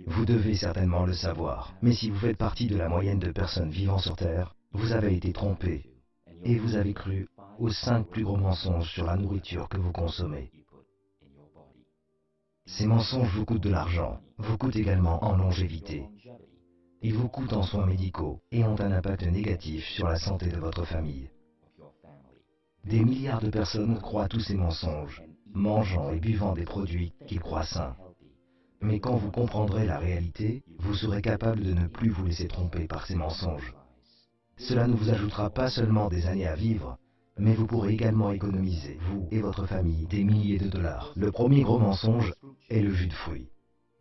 Vous devez certainement le savoir, mais si vous faites partie de la moyenne de personnes vivant sur Terre, vous avez été trompé et vous avez cru aux 5 plus gros mensonges sur la nourriture que vous consommez. Ces mensonges vous coûtent de l'argent, vous coûtent également en longévité. Ils vous coûtent en soins médicaux et ont un impact négatif sur la santé de votre famille. Des milliards de personnes croient tous ces mensonges, mangeant et buvant des produits qu'ils croient sains. Mais quand vous comprendrez la réalité, vous serez capable de ne plus vous laisser tromper par ces mensonges. Cela ne vous ajoutera pas seulement des années à vivre, mais vous pourrez également économiser, vous et votre famille, des milliers de dollars. Le premier gros mensonge est le jus de fruits.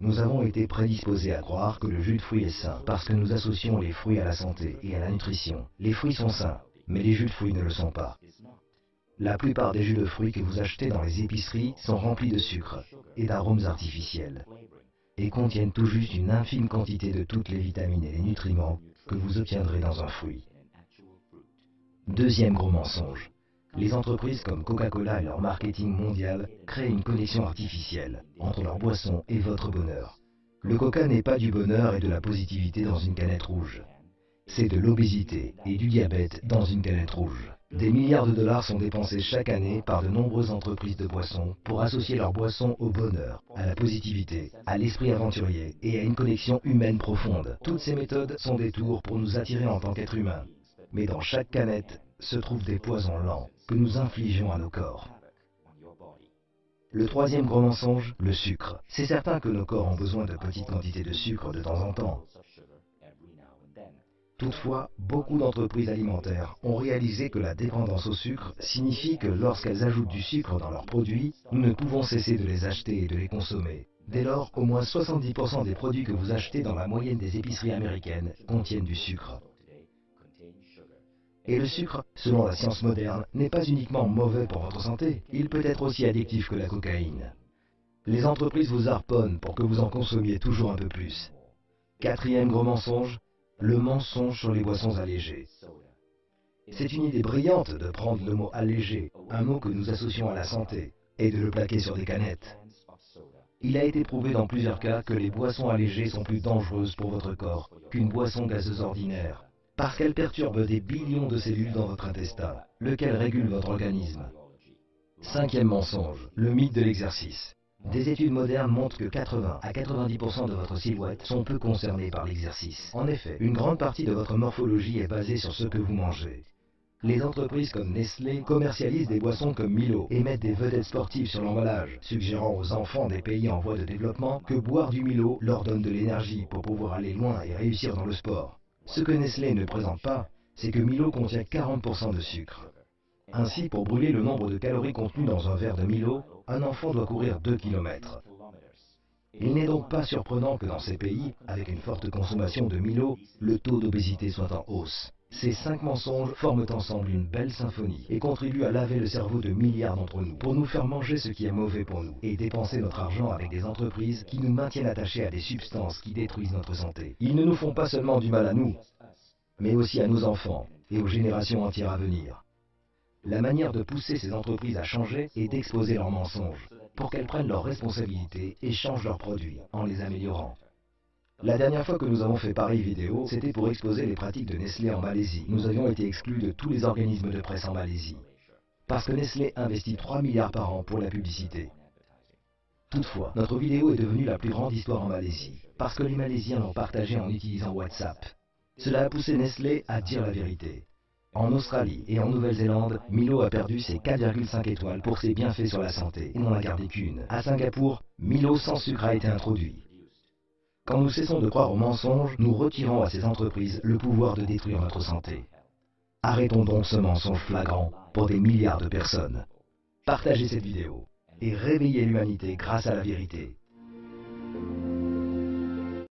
Nous avons été prédisposés à croire que le jus de fruits est sain, parce que nous associons les fruits à la santé et à la nutrition. Les fruits sont sains, mais les jus de fruits ne le sont pas. La plupart des jus de fruits que vous achetez dans les épiceries sont remplis de sucre et d'arômes artificiels, et contiennent tout juste une infime quantité de toutes les vitamines et les nutriments que vous obtiendrez dans un fruit. Deuxième gros mensonge. Les entreprises comme Coca-Cola et leur marketing mondial créent une connexion artificielle entre leur boisson et votre bonheur. Le Coca n'est pas du bonheur et de la positivité dans une canette rouge. C'est de l'obésité et du diabète dans une canette rouge. Des milliards de dollars sont dépensés chaque année par de nombreuses entreprises de boissons pour associer leur boisson au bonheur, à la positivité, à l'esprit aventurier et à une connexion humaine profonde. Toutes ces méthodes sont des tours pour nous attirer en tant qu'êtres humains. Mais dans chaque canette se trouvent des poisons lents que nous infligeons à nos corps. Le troisième gros mensonge, le sucre. C'est certain que nos corps ont besoin de petites quantités de sucre de temps en temps. Toutefois, beaucoup d'entreprises alimentaires ont réalisé que la dépendance au sucre signifie que lorsqu'elles ajoutent du sucre dans leurs produits, nous ne pouvons cesser de les acheter et de les consommer. Dès lors, au moins 70% des produits que vous achetez dans la moyenne des épiceries américaines contiennent du sucre. Et le sucre, selon la science moderne, n'est pas uniquement mauvais pour votre santé, il peut être aussi addictif que la cocaïne. Les entreprises vous harponnent pour que vous en consommiez toujours un peu plus. Quatrième gros mensonge, le mensonge sur les boissons allégées. C'est une idée brillante de prendre le mot allégé, un mot que nous associons à la santé, et de le plaquer sur des canettes. Il a été prouvé dans plusieurs cas que les boissons allégées sont plus dangereuses pour votre corps qu'une boisson gazeuse ordinaire, parce qu'elles perturbent des billions de cellules dans votre intestin, lequel régule votre organisme. Cinquième mensonge, le mythe de l'exercice. Des études modernes montrent que 80 à 90% de votre silhouette sont peu concernées par l'exercice. En effet, une grande partie de votre morphologie est basée sur ce que vous mangez. Les entreprises comme Nestlé commercialisent des boissons comme Milo et mettent des vedettes sportives sur l'emballage, suggérant aux enfants des pays en voie de développement que boire du Milo leur donne de l'énergie pour pouvoir aller loin et réussir dans le sport. Ce que Nestlé ne présente pas, c'est que Milo contient 40% de sucre. Ainsi, pour brûler le nombre de calories contenues dans un verre de Milo, un enfant doit courir 2 km. Il n'est donc pas surprenant que dans ces pays, avec une forte consommation de Milo, le taux d'obésité soit en hausse. Ces 5 mensonges forment ensemble une belle symphonie et contribuent à laver le cerveau de milliards d'entre nous pour nous faire manger ce qui est mauvais pour nous et dépenser notre argent avec des entreprises qui nous maintiennent attachés à des substances qui détruisent notre santé. Ils ne nous font pas seulement du mal à nous, mais aussi à nos enfants et aux générations entières à venir. La manière de pousser ces entreprises à changer est d'exposer leurs mensonges pour qu'elles prennent leurs responsabilités et changent leurs produits en les améliorant. La dernière fois que nous avons fait pareille vidéo, c'était pour exposer les pratiques de Nestlé en Malaisie. Nous avions été exclus de tous les organismes de presse en Malaisie, parce que Nestlé investit 3 milliards par an pour la publicité. Toutefois, notre vidéo est devenue la plus grande histoire en Malaisie, parce que les Malaisiens l'ont partagée en utilisant WhatsApp. Cela a poussé Nestlé à dire la vérité. En Australie et en Nouvelle-Zélande, Milo a perdu ses 4,5 étoiles pour ses bienfaits sur la santé et n'en a gardé qu'une. À Singapour, Milo sans sucre a été introduit. Quand nous cessons de croire aux mensonges, nous retirons à ces entreprises le pouvoir de détruire notre santé. Arrêtons donc ce mensonge flagrant pour des milliards de personnes. Partagez cette vidéo et réveillez l'humanité grâce à la vérité.